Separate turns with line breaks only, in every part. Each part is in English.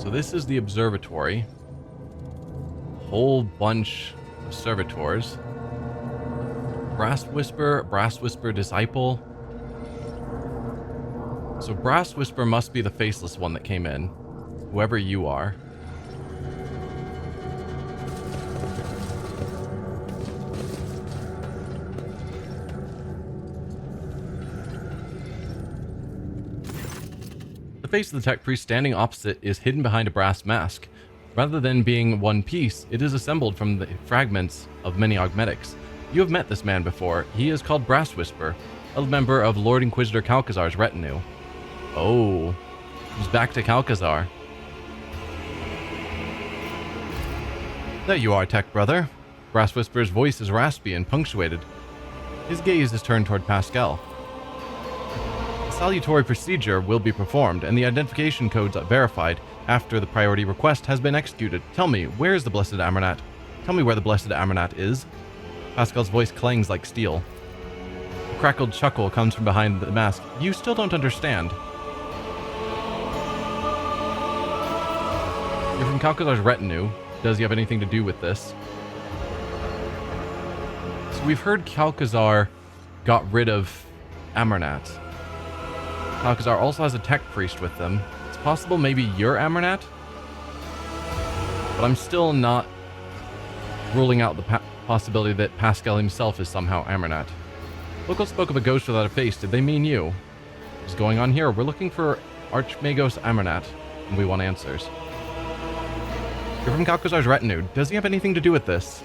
So this is the observatory. Whole bunch of servitors. Brass Whisper Disciple. So Brass Whisper must be the faceless one that came in. Whoever you are. The face of the tech priest standing opposite is hidden behind a brass mask. Rather than being one piece, it is assembled from the fragments of many augmetics. You have met this man before. He is called Brass Whisper, a member of Lord Inquisitor Calcazar's retinue. Oh, he's back to Calcazar. There you are, tech brother. Brass Whisper's voice is raspy and punctuated. His gaze is turned toward Pascal. The salutatory procedure will be performed, and the identification codes verified after the priority request has been executed. Tell me, where is the Blessed Amarnat? Tell me where the Blessed Amarnat is. Pascal's voice clangs like steel. A crackled chuckle comes from behind the mask. You still don't understand. You're from Calcazar's retinue. Does he have anything to do with this? So we've heard Calcazar got rid of Amarnat. Calcazar also has a tech priest with them. It's possible maybe you're Amarnat? But I'm still not ruling out the possibility that Pascal himself is somehow Amarnat. Locals spoke of a ghost without a face. Did they mean you? What's going on here? We're looking for Archmagos Amarnat, and we want answers. You're from Calcazar's retinue. Does he have anything to do with this?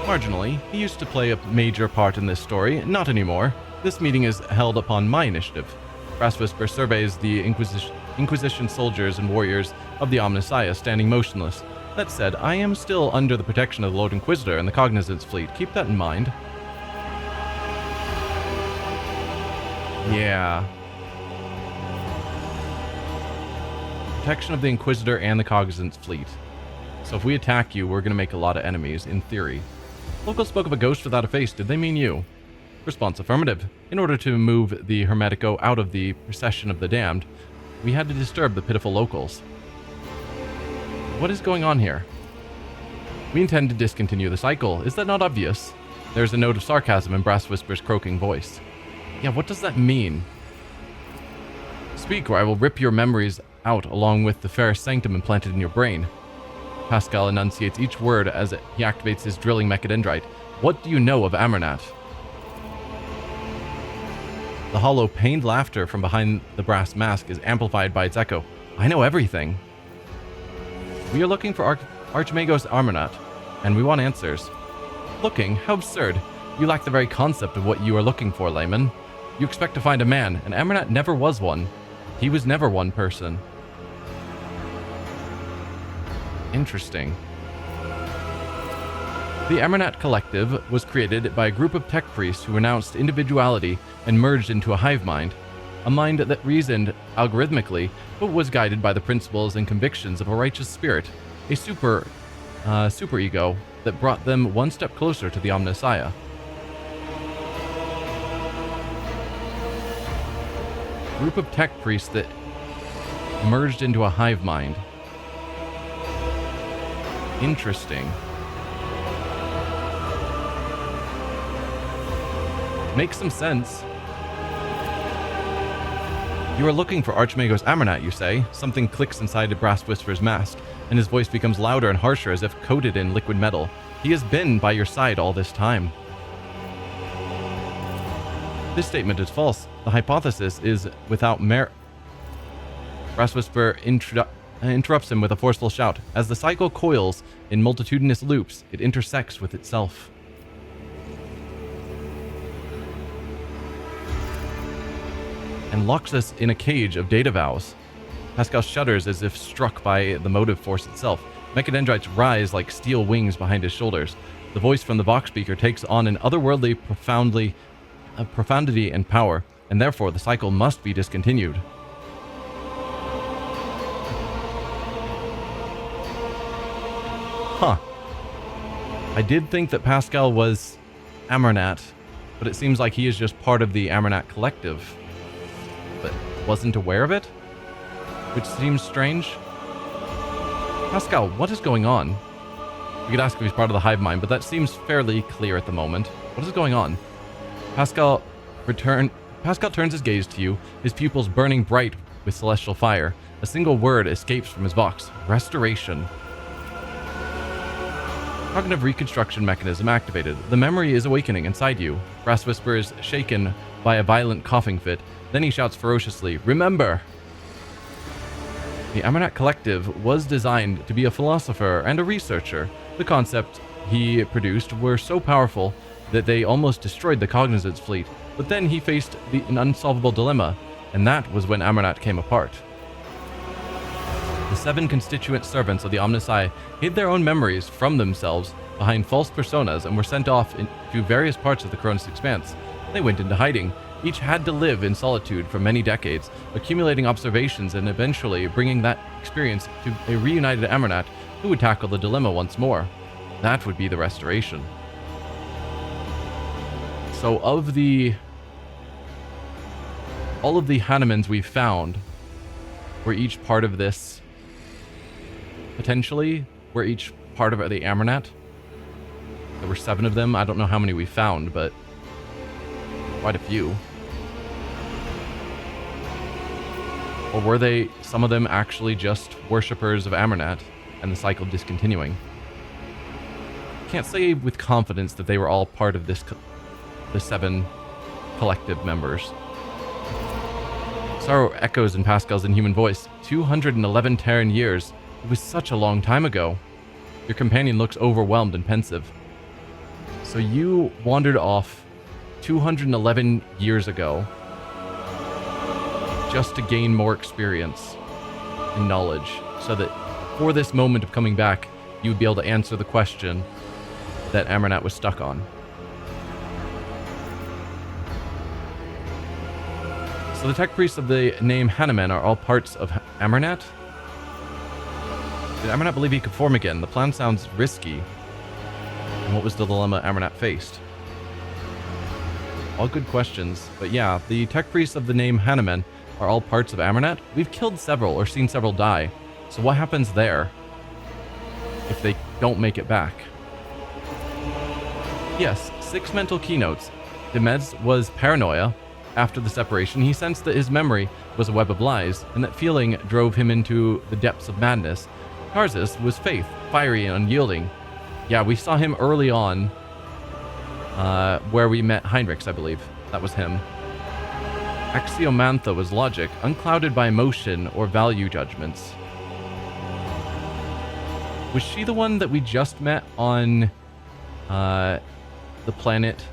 Marginally. He used to play a major part in this story. Not anymore. This meeting is held upon my initiative. Brass Whisper surveys the Inquisition soldiers and warriors of the Omnissiah standing motionless. That said, I am still under the protection of the Lord Inquisitor and the Cognizance fleet. Keep that in mind. Yeah. Protection of the Inquisitor and the Cognizance fleet. So if we attack you, we're going to make a lot of enemies, in theory. Locals spoke of a ghost without a face. Did they mean you? Response affirmative. In order to move the Hermetico out of the procession of the damned, we had to disturb the pitiful locals. What is going on here? We intend to discontinue the cycle. Is that not obvious? There's a note of sarcasm in Brass Whisper's croaking voice. Yeah, what does that mean? Speak, or I will rip your memories out along with the fairest sanctum implanted in your brain. Pascal enunciates each word as he activates his drilling mechadendrite. What do you know of Amarnat? The hollow, pained laughter from behind the brass mask is amplified by its echo. I know everything. We are looking for Archmagos Amarnat, and we want answers. Looking? How absurd. You lack the very concept of what you are looking for, layman. You expect to find a man, and Amarnat never was one. He was never one person. Interesting. The Amarnat Collective was created by a group of tech priests who renounced individuality and merged into a hive mind. A mind that reasoned algorithmically, but was guided by the principles and convictions of a righteous spirit. A superego that brought them one step closer to the Omnissiah. Group of tech priests that merged into a hive mind. Interesting. Makes some sense. You are looking for Archmagos Amarnat, you say. Something clicks inside Brass Whisper's mask, and his voice becomes louder and harsher as if coated in liquid metal. He has been by your side all this time. This statement is false. The hypothesis is without merit. Brass Whisper interrupts him with a forceful shout. As the cycle coils in multitudinous loops, it intersects with itself. And locks us in a cage of data vows. Pascal shudders as if struck by the motive force itself. Mechadendrites rise like steel wings behind his shoulders. The voice from the Vox speaker takes on an otherworldly profundity and power, and therefore the cycle must be discontinued. Huh. I did think that Pascal was Amarnat, but it seems like he is just part of the Amarnat Collective. But wasn't aware of it, which seems strange. Pascal, what is going on? We could ask if he's part of the hive mind, but that seems fairly clear at the moment. What is going on? Pascal turns his gaze to you, his pupils burning bright with celestial fire. A single word escapes from his box. Restoration. Cognitive reconstruction mechanism activated. The memory is awakening inside you. Brass Whisper is shaken by a violent coughing fit. Then he shouts ferociously, "Remember!" The Amarnat Collective was designed to be a philosopher and a researcher. The concepts he produced were so powerful that they almost destroyed the Cognizance fleet, but then he faced an unsolvable dilemma, and that was when Amarnat came apart. The 7 constituent servants of the Omnisci hid their own memories from themselves behind false personas and were sent off to various parts of the Koronus Expanse. They went into hiding. Each had to live in solitude for many decades, accumulating observations and eventually bringing that experience to a reunited Amarnat who would tackle the dilemma once more. That would be the restoration. So all of the Hannemans we've found were each part of this, potentially, were each part of the Amarnat. There were 7 of them. I don't know how many we found, but quite a few. Or were they, some of them, actually just worshippers of Amarnat and the cycle discontinuing? Can't say with confidence that they were all part of this, the 7 collective members. Sorrow echoes in Pascal's inhuman voice. 211 Terran years. It was such a long time ago. Your companion looks overwhelmed and pensive. So you wandered off 211 years ago just to gain more experience and knowledge, so that for this moment of coming back, you would be able to answer the question that Amarnat was stuck on. So the tech priests of the name Hanneman are all parts of Amarnat? Did Amarnat believe he could form again? The plan sounds risky. And what was the dilemma Amarnat faced? All good questions. But yeah, the tech priests of the name Hanneman are all parts of Amarnat. We've killed several, or seen several die. So what happens there if they don't make it back? Yes, 6 mental keynotes. Demez was paranoia. After the separation, he sensed that his memory was a web of lies, and that feeling drove him into the depths of madness. Tarzus was faith, fiery and unyielding. Yeah, we saw him early on, where we met Heinrichs, I believe. That was him. Axiomantha was logic, unclouded by emotion or value judgments. Was she the one that we just met on the planet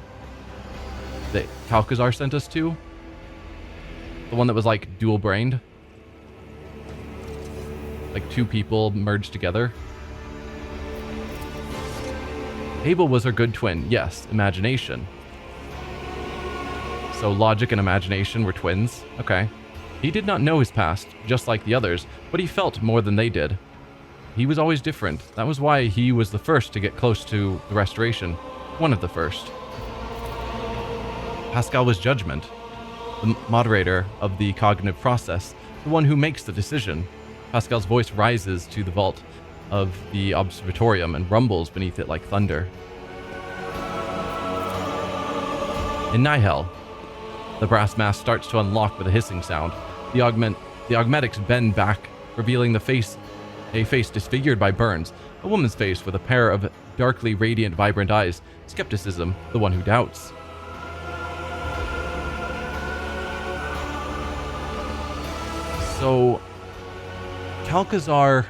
that Calcazar sent us to? The one that was like dual-brained? Like 2 people merged together? Abel was her good twin. Yes, imagination. So logic and imagination were twins. Okay. He did not know his past, just like the others, but he felt more than they did. He was always different. That was why he was the first to get close to the restoration. One of the first. Pascal was judgment, the moderator of the cognitive process, the one who makes the decision. Pascal's voice rises to the vault of the observatorium and rumbles beneath it like thunder. In Nihel, the brass mask starts to unlock with a hissing sound. The augmetics bend back, revealing a face disfigured by burns, a woman's face with a pair of darkly radiant, vibrant eyes. Skepticism, the one who doubts. So, Calcazar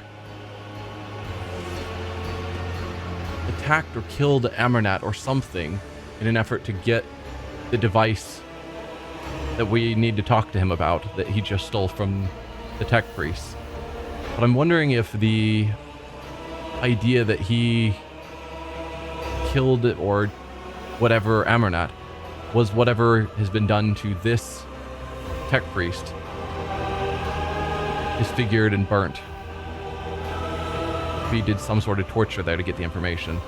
attacked or killed Amarnat or something in an effort to get the device that we need to talk to him about that he just stole from the tech priests. But I'm wondering if the idea that he killed or whatever Amarnat was whatever has been done to this tech priest, disfigured and burnt. If he did some sort of torture there to get the information.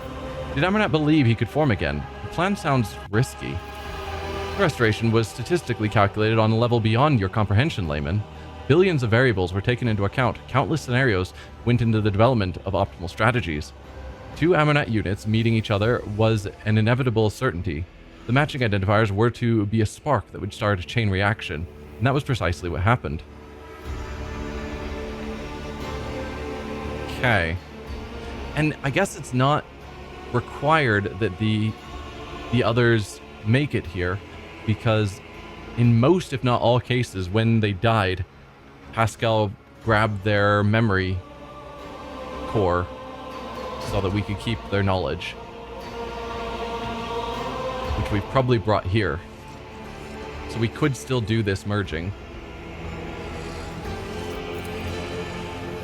Did Amarnat believe he could form again? The plan sounds risky. The restoration was statistically calculated on a level beyond your comprehension, layman. Billions of variables were taken into account. Countless scenarios went into the development of optimal strategies. Two Amarnat units meeting each other was an inevitable certainty. The matching identifiers were to be a spark that would start a chain reaction, and that was precisely what happened. Okay. And I guess it's not required that the others make it here, because in most, if not all cases, when they died, Pascal grabbed their memory core so that we could keep their knowledge, which we've probably brought here. So we could still do this merging.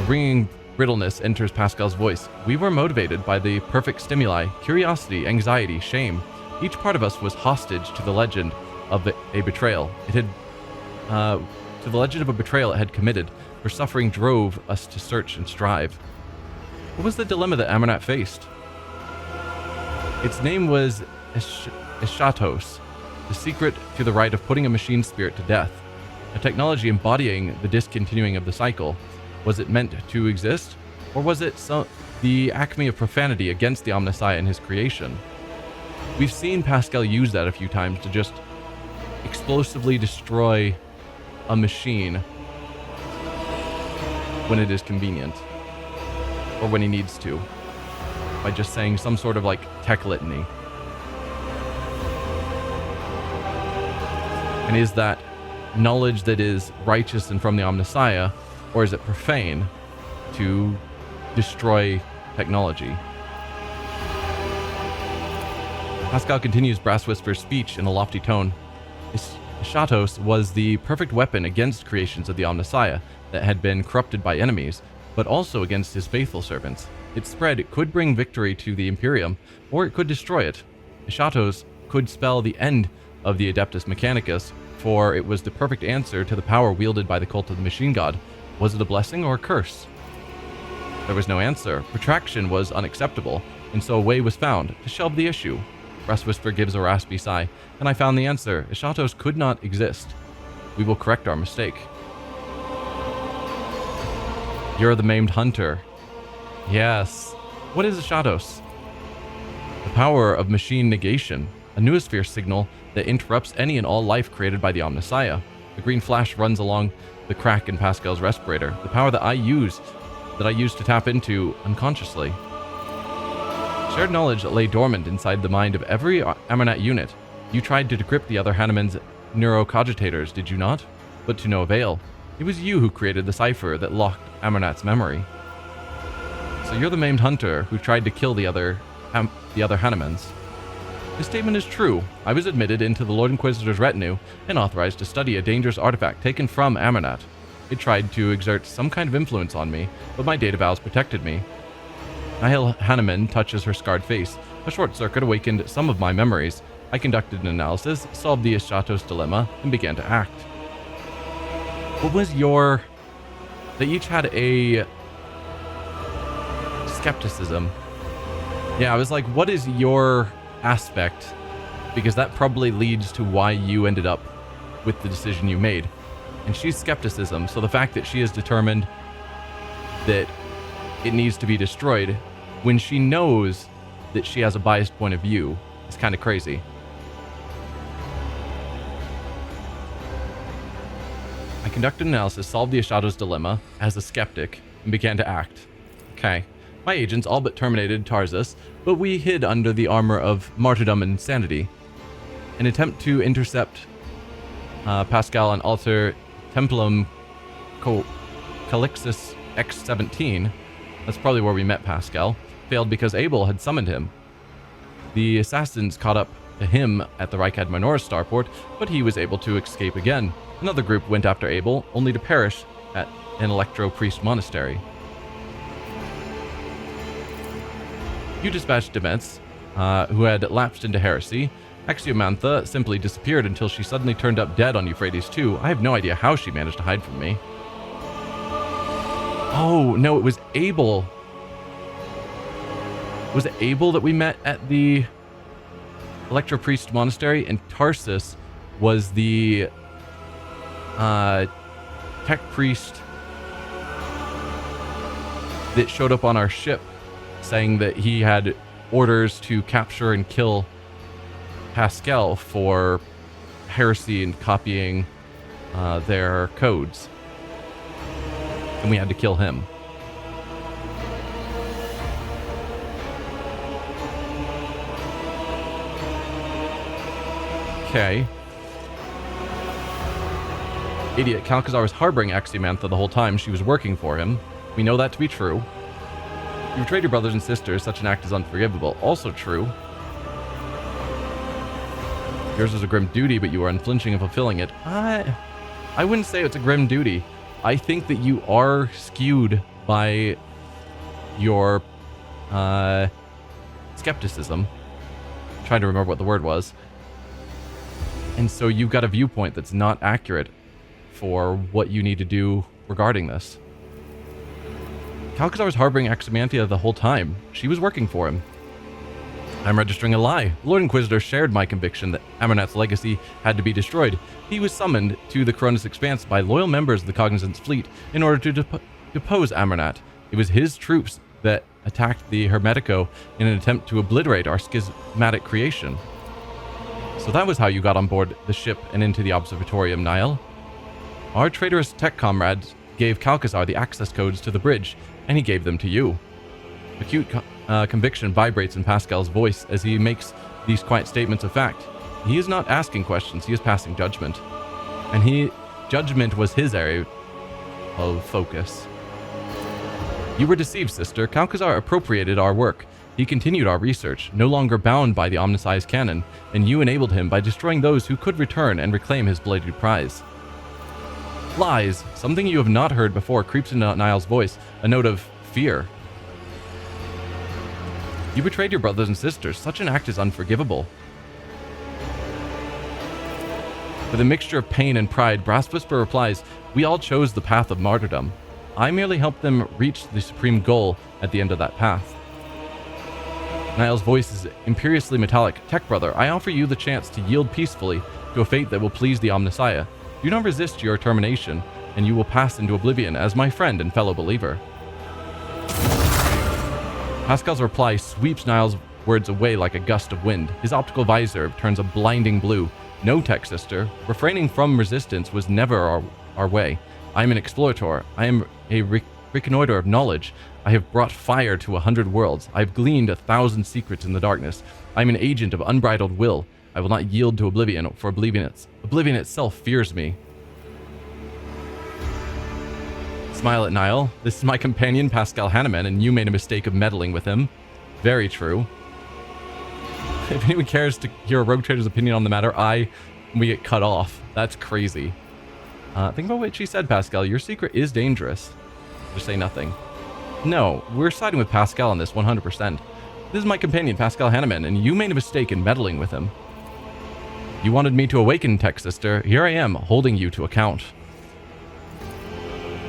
A ringing brittleness enters Pascal's voice. We were motivated by the perfect stimuli: curiosity, anxiety, shame. Each part of us was hostage to the legend of a betrayal. It had to the legend of a betrayal it had committed, where suffering drove us to search and strive. What was the dilemma that Amarnat faced? Its name was xenos, the secret to the right of putting a machine spirit to death, a technology embodying the discontinuing of the cycle. Was it meant to exist, or was it the acme of profanity against the Omnissiah and his creation? We've seen Pascal use that a few times to just explosively destroy a machine when it is convenient, or when he needs to, by just saying some sort of like tech litany. And is that knowledge that is righteous and from the Omnissiah, or is it profane to destroy technology? Pascal continues Brass Whisper's speech in a lofty tone. Xenos was the perfect weapon against creations of the Omnissiah that had been corrupted by enemies, but also against his faithful servants. Its spread could bring victory to the Imperium, or it could destroy it. Xenos could spell the end of the Adeptus Mechanicus, for it was the perfect answer to the power wielded by the cult of the Machine God. Was it a blessing or a curse? There was no answer. Protraction was unacceptable, and so a way was found to shelve the issue. Brass Whisper gives a raspy sigh, and I found the answer. Xenos could not exist. We will correct our mistake. You're the maimed hunter. Yes. What is Xenos? The power of machine negation, a noosphere signal that interrupts any and all life created by the Omnissiah. The green flash runs along the crack in Pascal's respirator, the power that I use to tap into unconsciously. Shared knowledge lay dormant inside the mind of every Amarnat unit. You tried to decrypt the other Hanuman's neurocogitators, did you not? But to no avail. It was you who created the cipher that locked Amarnat's memory. So you're the maimed hunter who tried to kill the other Hanumans. This statement is true. I was admitted into the Lord Inquisitor's retinue and authorized to study a dangerous artifact taken from Amarnat. It tried to exert some kind of influence on me, but my data vows protected me. Nihil Hanuman touches her scarred face. A short circuit awakened some of my memories. I conducted an analysis, solved the Xenos dilemma, and began to act. What was your... They each had a... skepticism. Yeah, I was like, what is your aspect? Because that probably leads to why you ended up with the decision you made. And she's skepticism, so the fact that she is determined that it needs to be destroyed when she knows that she has a biased point of view is kind of crazy. I conducted an analysis, solved the Xenos dilemma as a skeptic, and began to act. Okay. My agents all but terminated Tarsus, but we hid under the armor of martyrdom and sanity. An attempt to intercept Pascal and alter Templum Calixus X-17, that's probably where we met Pascal, failed because Abel had summoned him. The assassins caught up to him at the Rykad Minoris starport, but he was able to escape again. Another group went after Abel, only to perish at an electro-priest monastery. You dispatched Demetz, who had lapsed into heresy. Axiomantha simply disappeared until she suddenly turned up dead on Euphrates II. I have no idea how she managed to hide from me. Oh, no, it was Abel. Was it Abel that we met at the Electro-Priest Monastery? And Tarsus was the tech priest that showed up on our ship saying that he had orders to capture and kill Pascal for heresy and copying their codes. And we had to kill him. Okay. Idiot, Calcazar was harboring Aximantha the whole time she was working for him. We know that to be true. You betrayed your brothers and sisters. Such an act is unforgivable. Also true. Yours was a grim duty, but you were unflinching in fulfilling it. I wouldn't say it's a grim duty. I think that you are skewed by your skepticism. I'm trying to remember what the word was. And so you've got a viewpoint that's not accurate for what you need to do regarding this. Calcazar was harboring Aximanthia the whole time. She was working for him. I'm registering a lie. The Lord Inquisitor shared my conviction that Amarnat's legacy had to be destroyed. He was summoned to the Koronus Expanse by loyal members of the Cognizant's fleet in order to depose Amarnat. It was his troops that attacked the Hermetico in an attempt to obliterate our schismatic creation. So that was how you got on board the ship and into the Observatorium, Niall. Our traitorous tech comrades gave Calcazar the access codes to the bridge, and he gave them to you. Acute conviction vibrates in Pascal's voice as he makes these quiet statements of fact. He is not asking questions, he is passing judgment. And judgment was his area of focus. You were deceived, sister. Calcazar appropriated our work. He continued our research, no longer bound by the omniscience canon, and you enabled him by destroying those who could return and reclaim his belated prize. Lies. Something you have not heard before creeps into Niall's voice, a note of fear. You betrayed your brothers and sisters. Such an act is unforgivable. With a mixture of pain and pride, Brass Whisper replies, we all chose the path of martyrdom. I merely helped them reach the supreme goal at the end of that path. Niall's voice is imperiously metallic. Tech brother, I offer you the chance to yield peacefully to a fate that will please the Omnissiah. Do not resist your termination, and you will pass into oblivion as my friend and fellow believer. Pascal's reply sweeps Niall's words away like a gust of wind. His optical visor turns a blinding blue. No, tech sister. Refraining from resistance was never our way. I am an explorator. I am a reconnoiter of knowledge. I have brought fire to 100 worlds. I have gleaned 1,000 secrets in the darkness. I am an agent of unbridled will. I will not yield to oblivion, for oblivion itself fears me. Smile at Niall. This is my companion, Pascal Hanneman, and you made a mistake of meddling with him. Very true. If anyone cares to hear a rogue trader's opinion on the matter, we get cut off. That's crazy. Think about what she said, Pascal. Your secret is dangerous. Just say nothing. No, we're siding with Pascal on this 100%. This is my companion, Pascal Hanneman, and you made a mistake in meddling with him. You wanted me to awaken, tech sister. Here I am, holding you to account.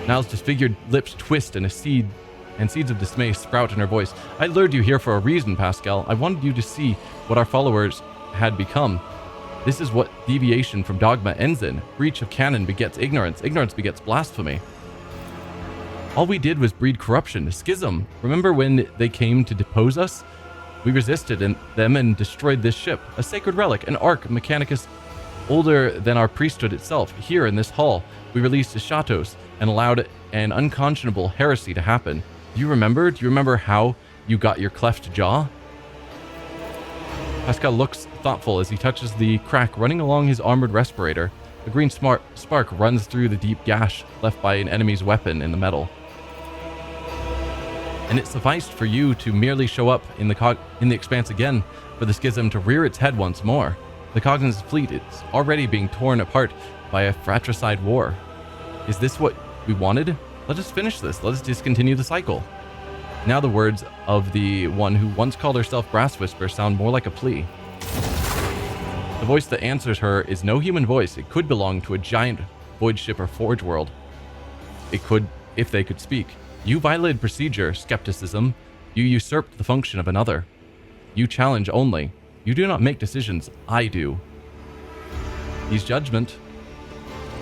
Niall's disfigured lips twist and seeds of dismay sprout in her voice. I lured you here for a reason, Pascal. I wanted you to see what our followers had become. This is what deviation from dogma ends in. Breach of canon begets ignorance. Ignorance begets blasphemy. All we did was breed corruption, schism. Remember when they came to depose us? We resisted them and destroyed this ship, a sacred relic, an Ark Mechanicus older than our priesthood itself. Here in this hall, we released the Shatos and allowed an unconscionable heresy to happen. Do you remember? Do you remember how you got your cleft jaw? Pascal looks thoughtful as he touches the crack running along his armored respirator. A green spark runs through the deep gash left by an enemy's weapon in the metal. And it sufficed for you to merely show up in the Expanse again for the schism to rear its head once more. The Cognizant's fleet is already being torn apart by a fratricide war. Is this what we wanted? Let us finish this. Let us discontinue the cycle. Now the words of the one who once called herself Brass Whisper sound more like a plea. The voice that answers her is no human voice. It could belong to a giant void ship or forge world. It could, if they could speak. You violated procedure, skepticism. You usurped the function of another. You challenge only. You do not make decisions. I do. He's judgment.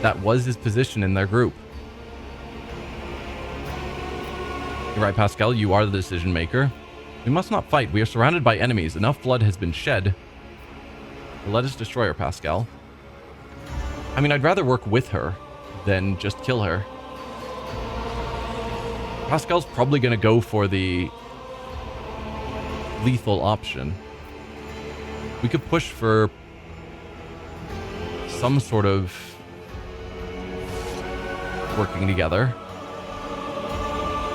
That was his position in their group. You're right, Pascal. You are the decision maker. We must not fight. We are surrounded by enemies. Enough blood has been shed. Let us destroy her, Pascal. I mean, I'd rather work with her than just kill her. Pascal's probably going to go for the lethal option. We could push for some sort of working together.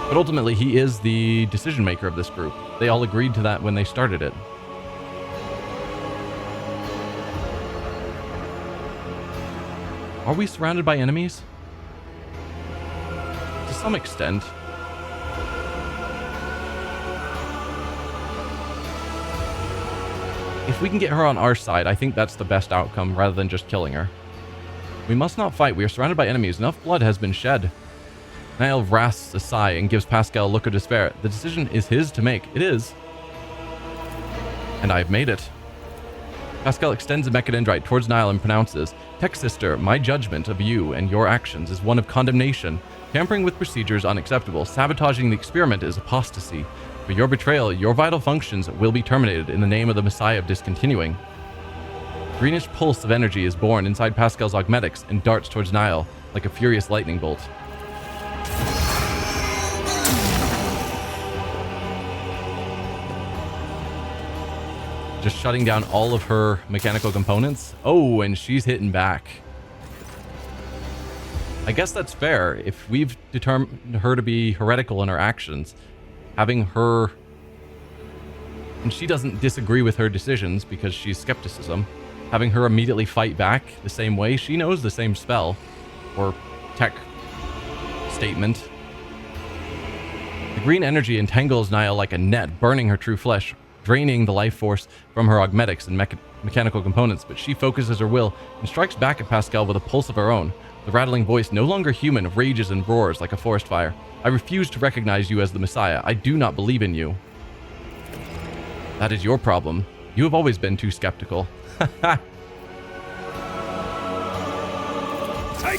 But ultimately, he is the decision maker of this group. They all agreed to that when they started it. Are we surrounded by enemies? To some extent. If we can get her on our side, I think that's the best outcome rather than just killing her. We must not fight. We are surrounded by enemies. Enough blood has been shed. Niall rasps a sigh and gives Pascal a look of despair. The decision is his to make. It is. And I've made it. Pascal extends a mechadendrite towards Niall and pronounces, Tech Sister, my judgment of you and your actions is one of condemnation. Tampering with procedure is unacceptable. Sabotaging the experiment is apostasy. For your betrayal, your vital functions will be terminated in the name of the Messiah of Discontinuing. Greenish pulse of energy is born inside Pascal's augmetics and darts towards Niall like a furious lightning bolt. Just shutting down all of her mechanical components. Oh, and she's hitting back. I guess that's fair. If we've determined her to be heretical in her actions, having her... And she doesn't disagree with her decisions because she's skepticism. Having her immediately fight back the same way, she knows the same spell or tech statement. The green energy entangles Niall like a net, burning her true flesh, draining the life force from her augmetics and mechanical components, but she focuses her will and strikes back at Pascal with a pulse of her own. The rattling voice, no longer human, rages and roars like a forest fire. I refuse to recognize you as the Messiah. I do not believe in you. That is your problem. You have always been too skeptical.
Take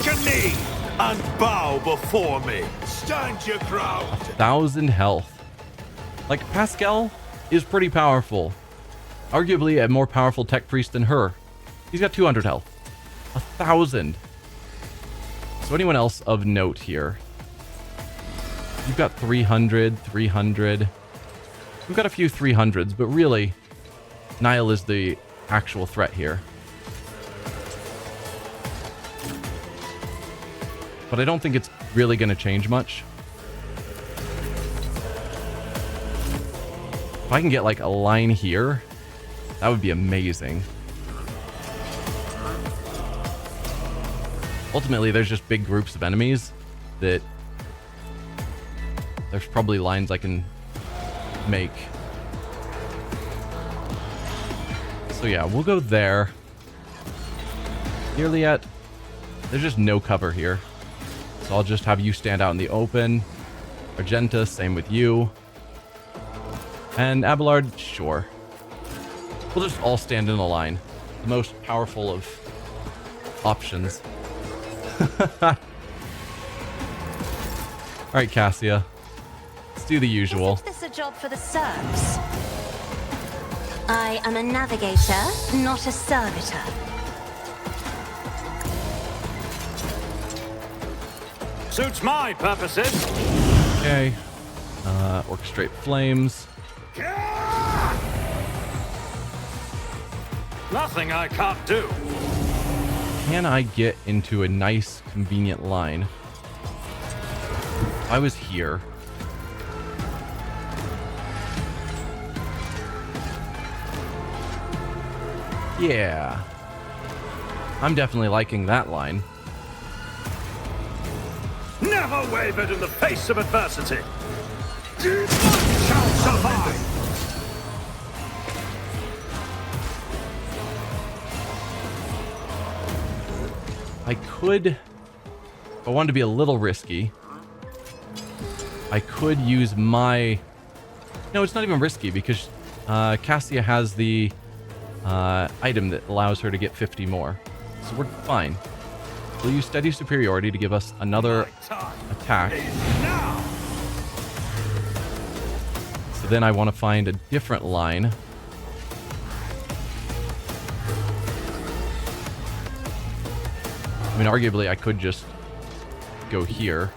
a knee and bow before me. Stand your ground.
1,000 health. Like, Pascal is pretty powerful. Arguably a more powerful tech priest than her. He's got 200 health. 1,000. So anyone else of note here? You've got 300, 300. We've got a few 300s, but really, Niall is the actual threat here. But I don't think it's really going to change much. If I can get like a line here, that would be amazing. Ultimately, there's just big groups of enemies that there's probably lines I can make. So yeah, we'll go there. Iliad, there's just no cover here. So I'll just have you stand out in the open. Argenta, same with you. And Abelard, sure. We'll just all stand in a line. The most powerful of options. Alright, Cassia. Let's do the usual.
Isn't this a job for the serfs? I am a navigator, not a servitor.
Suits my purposes.
Okay. Orchestrate flames.
Nothing I can't do.
Can I get into a nice, convenient line? If I was here. Yeah. I'm definitely liking that line.
Never wavered in the face of adversity. None shall survive.
I could, if I wanted to be a little risky, I could use my... No, it's not even risky because Cassia has the item that allows her to get 50 more. So we're fine. We'll use steady superiority to give us another
Time
attack.
is now.
So then I want to find a different line. I mean, arguably, I could just go here.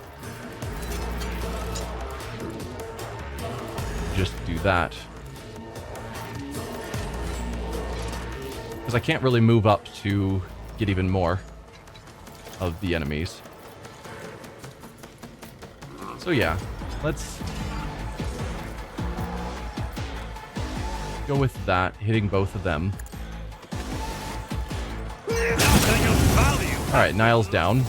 Just do that. Because I can't really move up to get even more of the enemies. So yeah, let's go with that, hitting both of them.
Nothing of value.
Alright, Niall's down.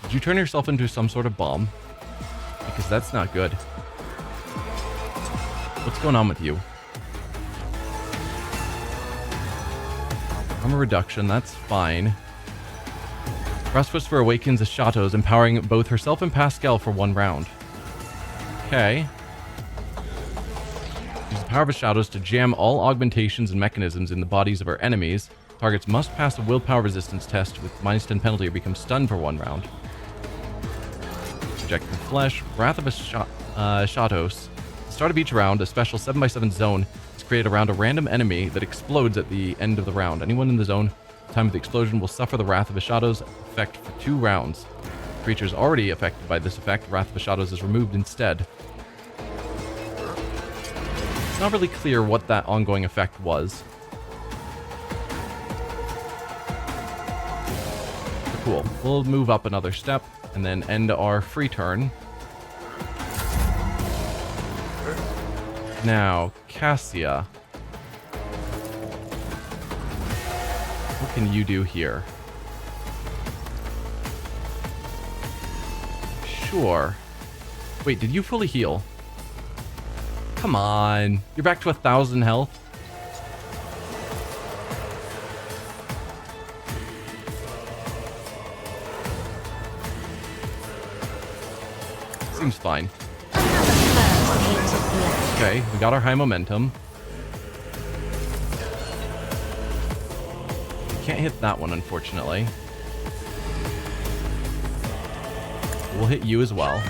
Did you turn yourself into some sort of bomb? Because that's not good. What's going on with you? Armor reduction, that's fine. Raspuster awakens the Shadows, empowering both herself and Pascal for 1 round. Okay. Use the power of the Shadows to jam all augmentations and mechanisms in the bodies of our enemies. Targets must pass a willpower resistance test with -10 penalty or become stunned for 1 round. Projecting Flesh, Wrath of a Shadows. At the start of each round, a special 7x7 zone is created around a random enemy that explodes at the end of the round. Anyone in the zone at the time of the explosion will suffer the Wrath of a Shadows effect for 2 rounds. Creatures already affected by this effect, Wrath of a Shadows is removed instead. It's not really clear what that ongoing effect was. Cool. We'll move up another step and then end our free turn. Now, Cassia. What can you do here? Sure. Wait, did you fully heal? Come on. You're back to 1,000 health. Seems fine. Okay, we got our high momentum. Can't hit that one, unfortunately. We'll hit you as well.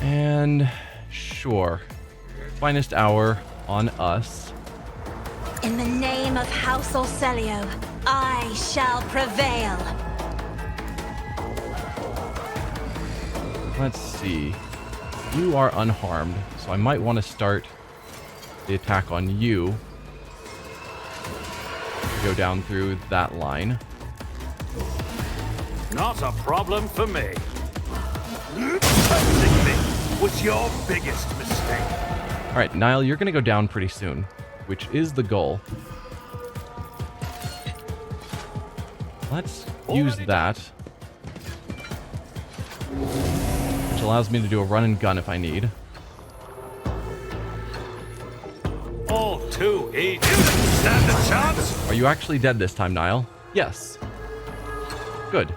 And sure. Finest hour on us.
In the name of House Orselio, I shall prevail.
Let's see. You are unharmed, so I might want to start the attack on you. Go down through that line.
Not a problem for me. Opposing me was your biggest mistake.
Alright, Niall, you're going to go down pretty soon, which is the goal. Let's use that. Which allows me to do a run and gun if I need.
All too easy. You didn't stand a chance.
Are you actually dead this time, Niall? Yes. Good.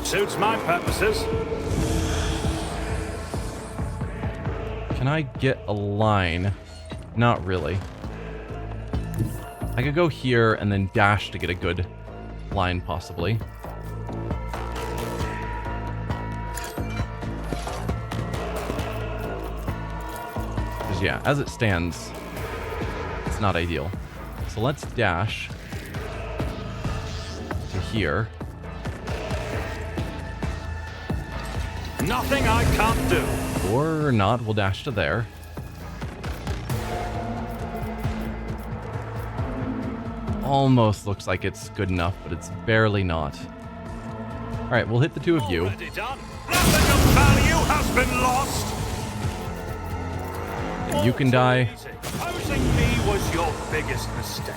Suits my purposes.
Can I get a line? Not really. I could go here and then dash to get a good line, possibly. Because, yeah, as it stands, it's not ideal. So let's dash to here.
Nothing I can't do.
Or not, we'll dash to there. Almost looks like it's good enough, but it's barely not. Alright, we'll hit the 2 of you.
Already done. Nothing of value has been lost.
And you can die.
Opposing me was your biggest mistake.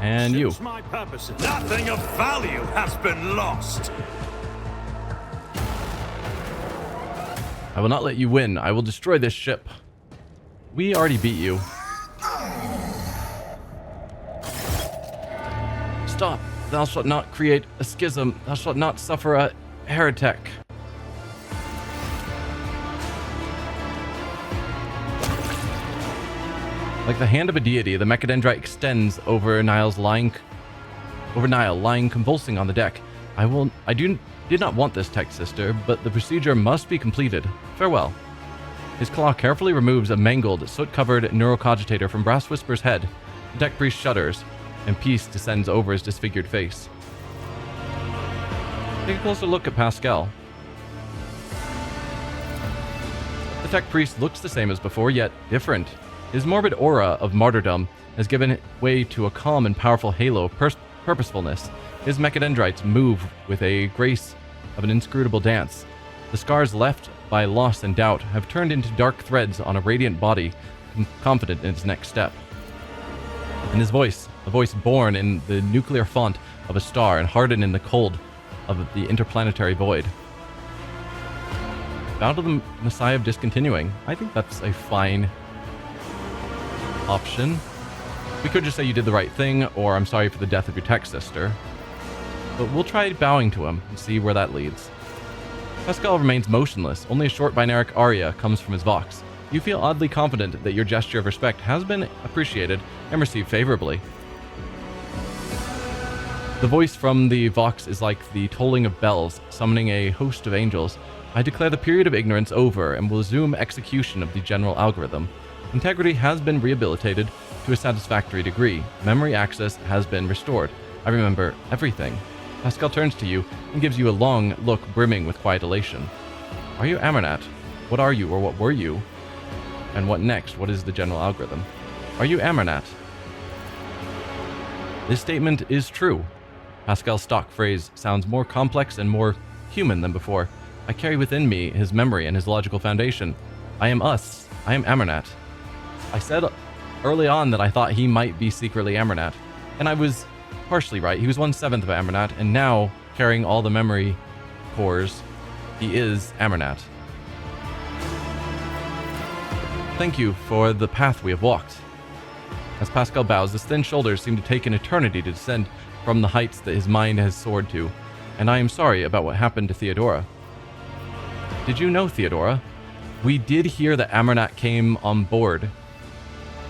And you.
Suits my purposes. Nothing of value has been lost.
I will not let you win. I will destroy this ship. We already beat you. Stop. Thou shalt not create a schism. Thou shalt not suffer a Heretic. Like the hand of a deity, the mechadendrite extends over Nile, lying convulsing on the deck. Did not want this, tech sister, but the procedure must be completed. Farewell. His claw carefully removes a mangled, soot-covered neurocogitator from Brass Whisper's head. The tech priest shudders, and peace descends over his disfigured face. Take a closer look at Pascal. The tech priest looks the same as before, yet different. His morbid aura of martyrdom has given way to a calm and powerful halo of purposefulness. His mechadendrites move with a grace of an inscrutable dance. The scars left by loss and doubt have turned into dark threads on a radiant body, confident in its next step. And his voice, a voice born in the nuclear font of a star and hardened in the cold of the interplanetary void. Bow to the Messiah of Discontinuing. I think that's a fine option. We could just say you did the right thing, or I'm sorry for the death of your tech sister. But we'll try bowing to him and see where that leads. Pascal remains motionless. Only a short binaric aria comes from his vox. You feel oddly confident that your gesture of respect has been appreciated and received favorably. The voice from the vox is like the tolling of bells, summoning a host of angels. I declare the period of ignorance over and will resume execution of the general algorithm. Integrity has been rehabilitated to a satisfactory degree. Memory access has been restored. I remember everything. Pascal turns to you and gives you a long look brimming with quiet elation. Are you Amarnat? What are you, or what were you? And what next? What is the general algorithm? Are you Amarnat? This statement is true. Pascal's stock phrase sounds more complex and more human than before. I carry within me his memory and his logical foundation. I am us. I am Amarnat. I said early on that I thought he might be secretly Amarnat, and I was partially right. He was 1/7 of Amarnat, and now, carrying all the memory cores, he is Amarnat. Thank you for the path we have walked. As Pascal bows, his thin shoulders seem to take an eternity to descend from the heights that his mind has soared to, and I am sorry about what happened to Theodora. Did you know Theodora? We did hear that Amarnat came on board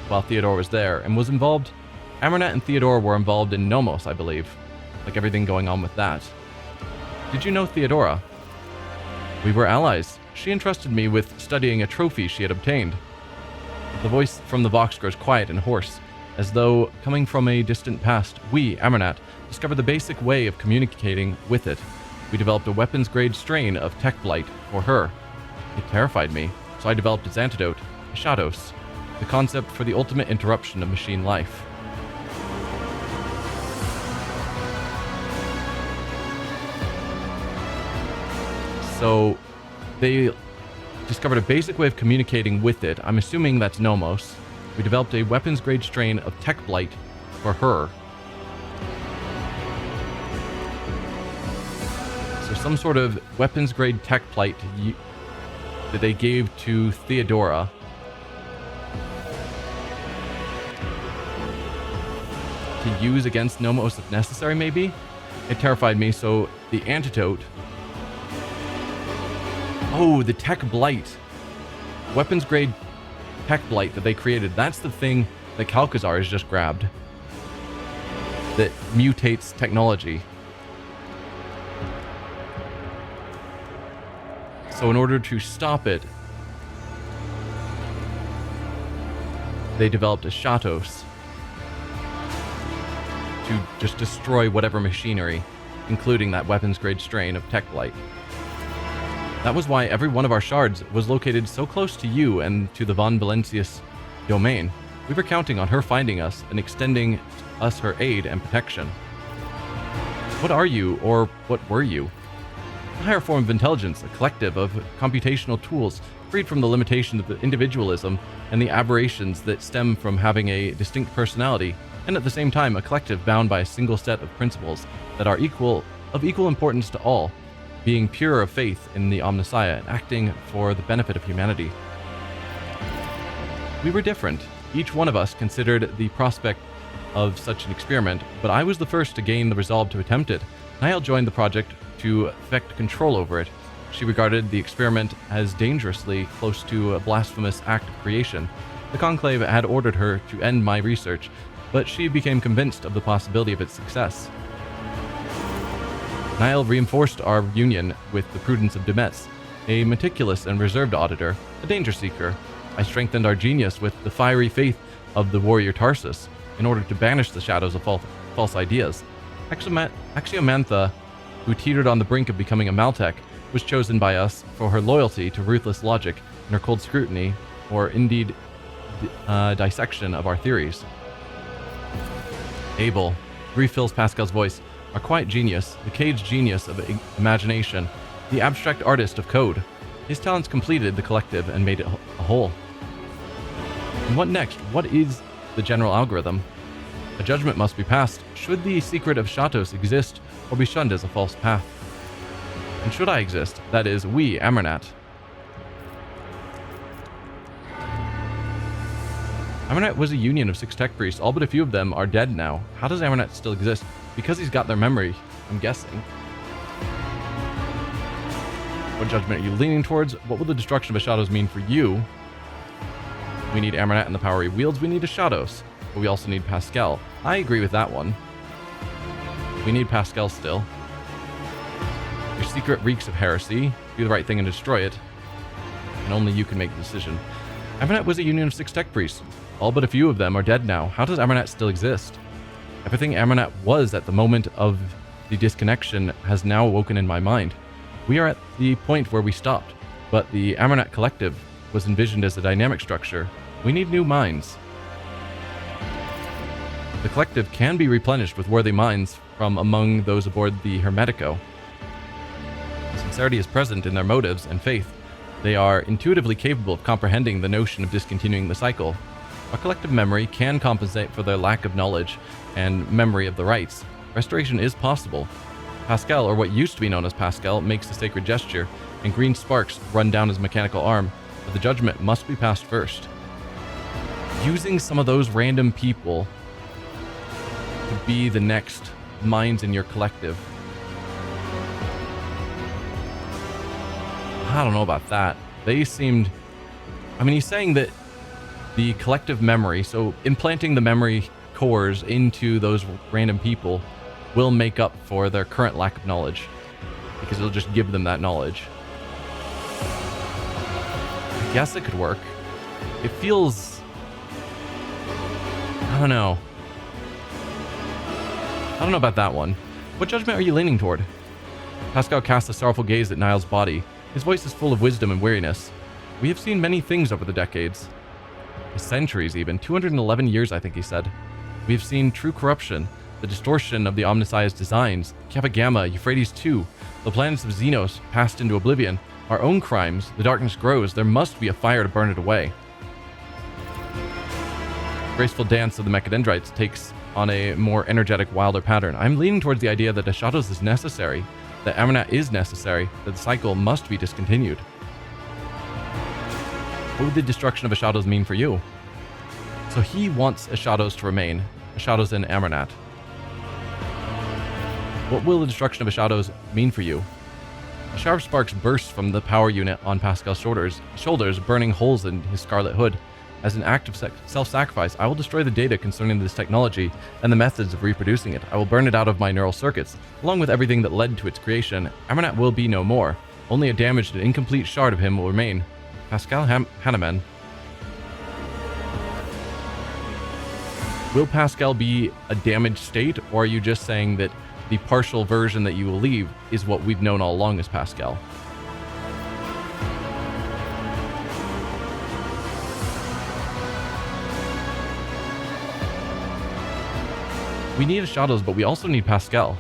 while Theodora was there, and was involved. Amarnat and Theodora were involved in Nomos, I believe. Like everything going on with that. Did you know Theodora? We were allies. She entrusted me with studying a trophy she had obtained. The voice from the Vox grows quiet and hoarse, as though coming from a distant past. We, Amarnat, discovered the basic way of communicating with it. We developed a weapons-grade strain of tech blight for her. It terrified me, so I developed its antidote, Shadows, the concept for the ultimate interruption of machine life. So, they discovered a basic way of communicating with it. I'm assuming that's Nomos. We developed a weapons-grade strain of tech blight for her. So some sort of weapons-grade tech blight that they gave to Theodora. To use against Nomos if necessary, maybe? It terrified me, so the antidote... Oh, the tech blight. Weapons-grade tech blight that they created. That's the thing that Calcazar has just grabbed. That mutates technology. So in order to stop it, they developed a Shatos to just destroy whatever machinery, including that weapons-grade strain of tech blight. That was why every one of our shards was located so close to you and to the Von Valencius domain. We were counting on her finding us and extending us her aid and protection. What are you, or what were you? A higher form of intelligence, a collective of computational tools freed from the limitations of individualism and the aberrations that stem from having a distinct personality, and at the same time a collective bound by a single set of principles that are of equal importance to all, being pure of faith in the Omnissiah and acting for the benefit of humanity. We were different. Each one of us considered the prospect of such an experiment, but I was the first to gain the resolve to attempt it. Niall joined the project to effect control over it. She regarded the experiment as dangerously close to a blasphemous act of creation. The Conclave had ordered her to end my research, but she became convinced of the possibility of its success. Niall reinforced our union with the prudence of Demetz, a meticulous and reserved auditor, a danger seeker. I strengthened our genius with the fiery faith of the warrior Tarsus, in order to banish the shadows of false ideas. Axiomantha, who teetered on the brink of becoming a Maltech, was chosen by us for her loyalty to ruthless logic and her cold scrutiny, or indeed dissection of our theories. Abel, refills Pascal's voice, our quiet genius, the caged genius of imagination, the abstract artist of code. His talents completed the collective and made it a whole. And what next? What is the general algorithm? A judgment must be passed. Should the secret of Shatos exist or be shunned as a false path? And should I exist? That is, we, Amarnat. Amarnat was a union of 6 tech priests. All but a few of them are dead now. How does Amarnat still exist? Because he's got their memory, I'm guessing. What judgment are you leaning towards? What will the destruction of a Shadows mean for you? We need Amarnat and the power he wields. We need a Shadows. But we also need Pascal. I agree with that one. We need Pascal still. Your secret reeks of heresy. Do the right thing and destroy it. And only you can make the decision. Amarnat was a union of 6 tech priests. All but a few of them are dead now. How does Amarnat still exist? Everything Amarnat was at the moment of the disconnection has now awoken in my mind. We are at the point where we stopped, but the Amarnat collective was envisioned as a dynamic structure. We need new minds. The collective can be replenished with worthy minds from among those aboard the Hermetico. Sincerity is present in their motives and faith. They are intuitively capable of comprehending the notion of discontinuing the cycle. A collective memory can compensate for their lack of knowledge and memory of the rites. Restoration is possible. Pascal, or what used to be known as Pascal, makes the sacred gesture, and green sparks run down his mechanical arm, but the judgment must be passed first. Using some of those random people to be the next minds in your collective. I don't know about that. They seemed... I mean, he's saying that the collective memory, so implanting the memory cores into those random people, will make up for their current lack of knowledge, because it'll just give them that knowledge. I guess it could work. It feels... I don't know. I don't know about that one. What judgment are you leaning toward? Pascal casts a sorrowful gaze at Niall's body. His voice is full of wisdom and weariness. We have seen many things over the decades. Centuries even. 211 years, I think he said. We have seen true corruption, the distortion of the Omniscience designs, Kappa Gamma, Euphrates II, the planets of Xenos passed into oblivion, our own crimes, the darkness grows, there must be a fire to burn it away. The graceful dance of the Mechadendrites takes on a more energetic, wilder pattern. I'm leaning towards the idea that the Shadows is necessary, that Amarnat is necessary, that the cycle must be discontinued. What would the destruction of a Shadows mean for you? So he wants a Shadows to remain, a Shadows in Amarnat. What will the destruction of a Shadows mean for you? A shower of sparks bursts from the power unit on Pascal's shoulders, burning holes in his scarlet hood. As an act of self-sacrifice, I will destroy the data concerning this technology and the methods of reproducing it. I will burn it out of my neural circuits, along with everything that led to its creation. Amarnat will be no more. Only a damaged and incomplete shard of him will remain. Pascal Hahnemann. Will Pascal be a damaged state, or are you just saying that the partial version that you will leave is what we've known all along as Pascal? We need a Shadows, but we also need Pascal.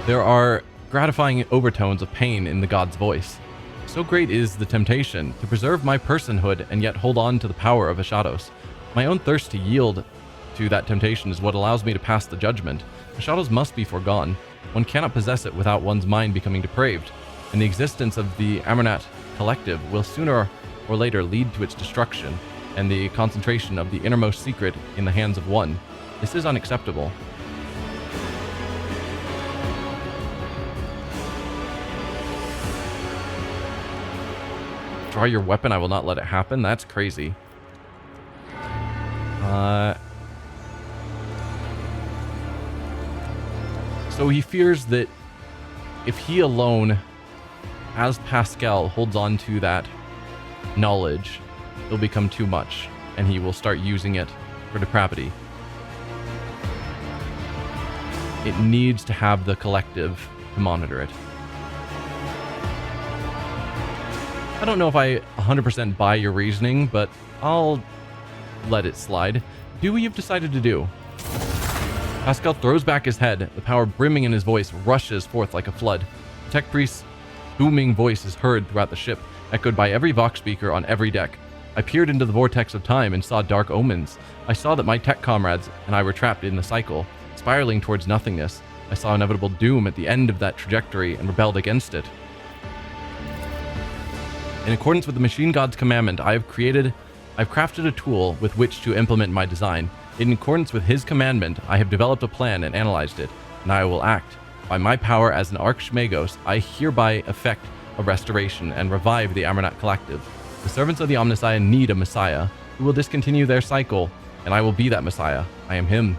There are gratifying overtones of pain in the god's voice. So great is the temptation to preserve my personhood and yet hold on to the power of a Shadows. My own thirst to yield to that temptation is what allows me to pass the judgment. The Shadows must be foregone. One cannot possess it without one's mind becoming depraved, and the existence of the Amarnat collective will sooner or later lead to its destruction and the concentration of the innermost secret in the hands of one. This is unacceptable. Draw your weapon, I will not let it happen. That's crazy. So he fears that if he alone, as Pascal, holds on to that knowledge, it'll become too much, and he will start using it for depravity. It needs to have the collective to monitor it. I don't know if I 100% buy your reasoning, but I'll let it slide. Do what you've decided to do. Pascal throws back his head. The power brimming in his voice rushes forth like a flood. The tech priest's booming voice is heard throughout the ship, echoed by every Vox speaker on every deck. I peered into the vortex of time and saw dark omens. I saw that my tech comrades and I were trapped in the cycle, spiraling towards nothingness. I saw inevitable doom at the end of that trajectory and rebelled against it. In accordance with the machine god's commandment, I've crafted a tool with which to implement my design. In accordance with his commandment, I have developed a plan and analyzed it, and I will act. By my power as an Archmagos, I hereby effect a restoration and revive the Amarnat Collective. The servants of the Omnissiah need a Messiah who will discontinue their cycle, and I will be that Messiah. I am him.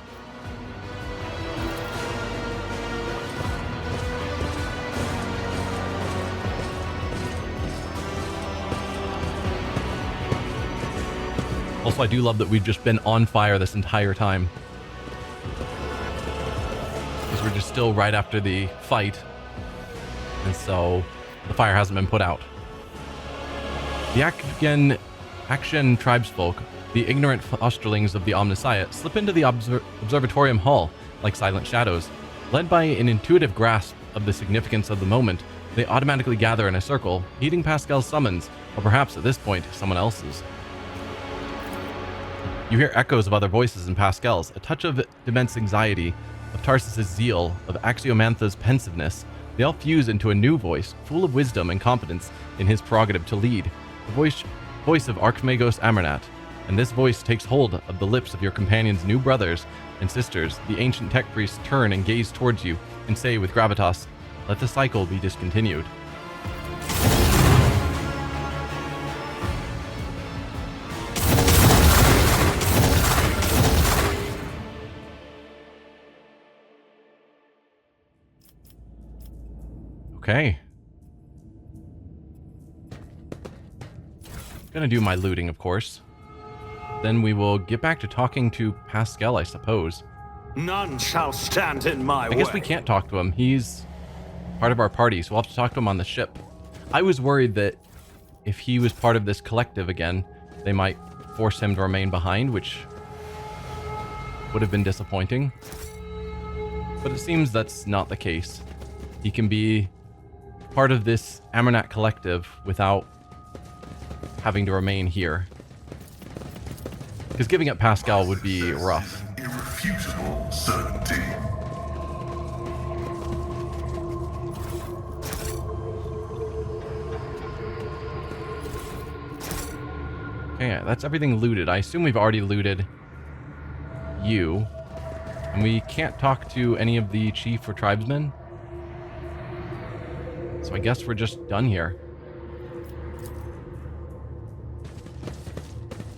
Also, I do love that we've just been on fire this entire time. Because we're just still right after the fight. And so the fire hasn't been put out. The Akshan tribesfolk, the ignorant fosterlings of the Omnissiah, slip into the observatorium hall like silent shadows. Led by an intuitive grasp of the significance of the moment, they automatically gather in a circle, heeding Pascal's summons, or perhaps at this point, someone else's. You hear echoes of other voices in Pascal's, a touch of immense anxiety, of Tarsus's zeal, of Axiomantha's pensiveness. They all fuse into a new voice, full of wisdom and confidence in his prerogative to lead. The voice of Archmagos Amarnat. And this voice takes hold of the lips of your companion's new brothers and sisters. The ancient tech priests turn and gaze towards you and say with gravitas, "Let the cycle be discontinued." Okay. Gonna do my looting, of course. Then we will get back to talking to Pascal, I suppose.
None shall stand in my way.
I guess we can't talk to him. He's part of our party, so we'll have to talk to him on the ship. I was worried that if he was part of this collective again, they might force him to remain behind, which would have been disappointing. But it seems that's not the case. He can be part of this Amarnat collective without having to remain here. Because giving up Pascal would be rough.
Irrefutable certainty.
Okay, that's everything looted. I assume we've already looted you. And we can't talk to any of the chief or tribesmen. So I guess we're just done here.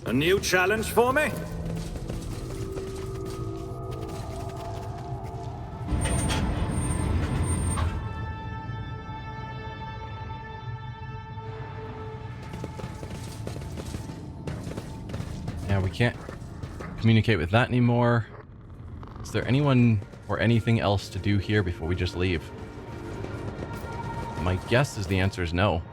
A new challenge for me?
Yeah, we can't communicate with that anymore. Is there anyone or anything else to do here before we just leave? My guess is the answer is no.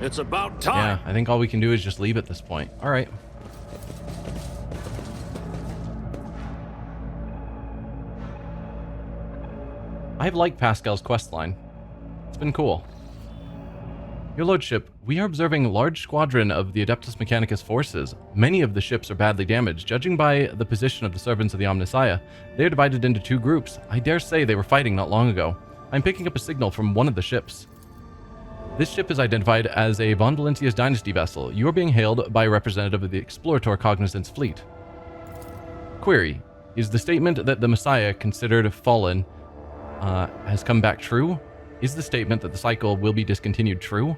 It's about time.
Yeah, I think all we can do is just leave at this point. All right. I've liked Pascal's questline. It's been cool. Your lordship, we are observing a large squadron of the Adeptus Mechanicus forces. Many of the ships are badly damaged. Judging by the position of the servants of the Omnissiah, they are divided into two groups. I dare say they were fighting not long ago. I'm picking up a signal from one of the ships. This ship is identified as a Von Valentius Dynasty vessel. You are being hailed by a representative of the Explorator Cognizance fleet. Query. Is the statement that the Messiah, considered fallen, has come back true? Is the statement that the cycle will be discontinued true?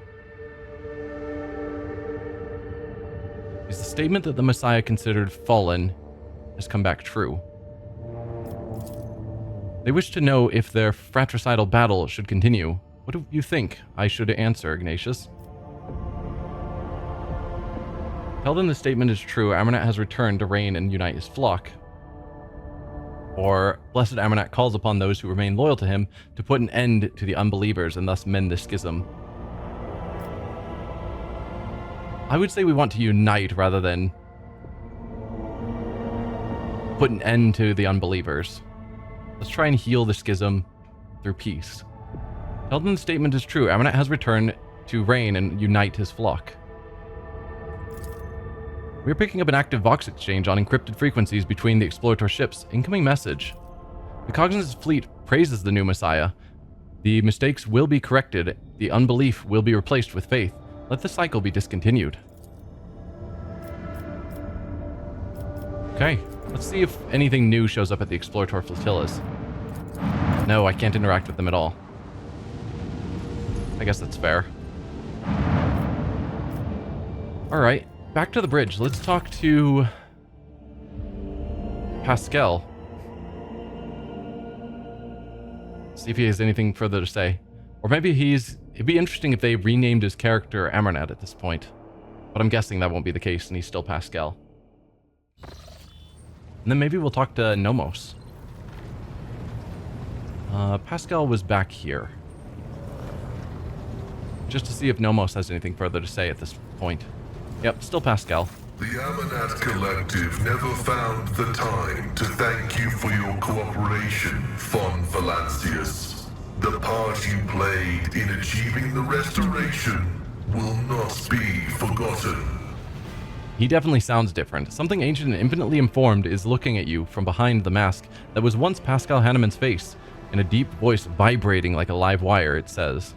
Is the statement that the Messiah, considered fallen, has come back true? They wish to know if their fratricidal battle should continue. What do you think I should answer, Ignatius? Tell them the statement is true. Amarnat has returned to reign and unite his flock. Or, Blessed Amarnat calls upon those who remain loyal to him to put an end to the unbelievers and thus mend the schism. I would say we want to unite rather than put an end to the unbelievers. Let's try and heal the schism through peace. Tell them the statement is true. Amarnat has returned to reign and unite his flock. We are picking up an active Vox exchange on encrypted frequencies between the Explorator ships. Incoming message. The Cognizance fleet praises the new Messiah. The mistakes will be corrected. The unbelief will be replaced with faith. Let the cycle be discontinued. Okay, let's see if anything new shows up at the Explorator flotillas. No, I can't interact with them at all. I guess that's fair. Alright, back to the bridge. Let's talk to Pascal. See if he has anything further to say. Or maybe it'd be interesting if they renamed his character Amarnat at this point. But I'm guessing that won't be the case and he's still Pascal. And then maybe we'll talk to Nomos. Pascal was back here. Just to see if Nomos has anything further to say at this point. Yep, still Pascal.
The Amarnat Collective never found the time to thank you for your cooperation, Von Valancius. The part you played in achieving the restoration will not be forgotten.
He definitely sounds different. Something ancient and infinitely informed is looking at you from behind the mask that was once Pascal Hanneman's face. In a deep voice vibrating like a live wire, it says,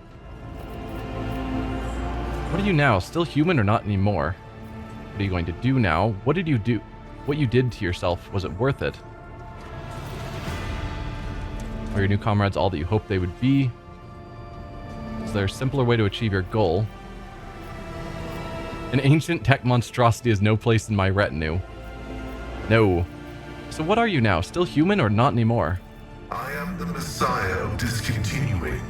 "What are you now? Still human or not anymore? What are you going to do now? What did you do? What you did to yourself, was it worth it? Are your new comrades all that you hoped they would be? Is there a simpler way to achieve your goal? An ancient tech monstrosity has no place in my retinue. No. So what are you now? Still human or not anymore?
I am the Messiah of discontinuing.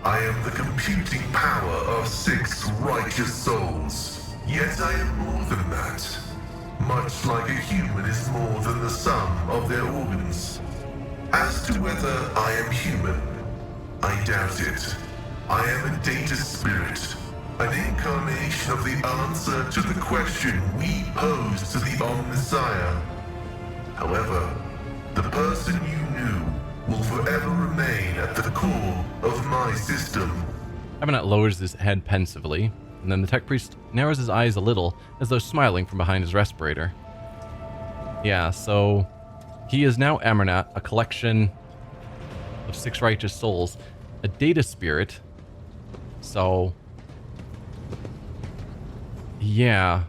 I am the computing power of 6 righteous souls. Yet I am more than that. Much like a human is more than the sum of their organs. As to whether I am human, I doubt it. I am a data spirit. An incarnation of the answer to the question we pose to the Omnissiah. However, the person you knew will forever remain at the core of my system."
Amarnat lowers his head pensively, and then the tech priest narrows his eyes a little, as though smiling from behind his respirator. Yeah, so he is now Amarnat, a collection of 6 righteous souls, a data spirit. So yeah,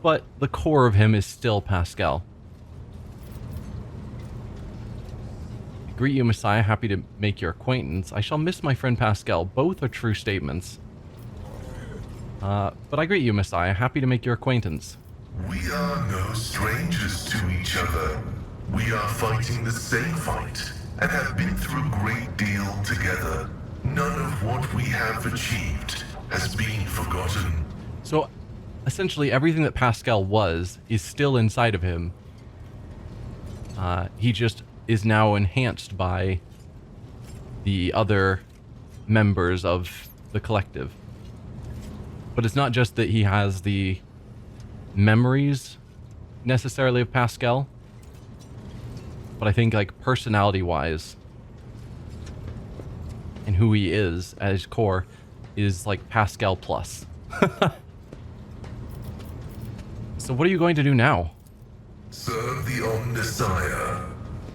but the core of him is still Pascal. I greet you, Messiah. Happy to make your acquaintance. I shall miss my friend Pascal. Both are true statements. But I greet you, Messiah. Happy to make your acquaintance.
We are no strangers to each other. We are fighting the same fight and have been through a great deal together. None of what we have achieved has been forgotten.
So, essentially, everything that Pascal was is still inside of him. He just is now enhanced by the other members of the collective. But it's not just that he has the memories necessarily of Pascal, but I think like personality-wise and who he is at his core, is like Pascal plus. So what are you going to do now?
Serve the Omnissiah.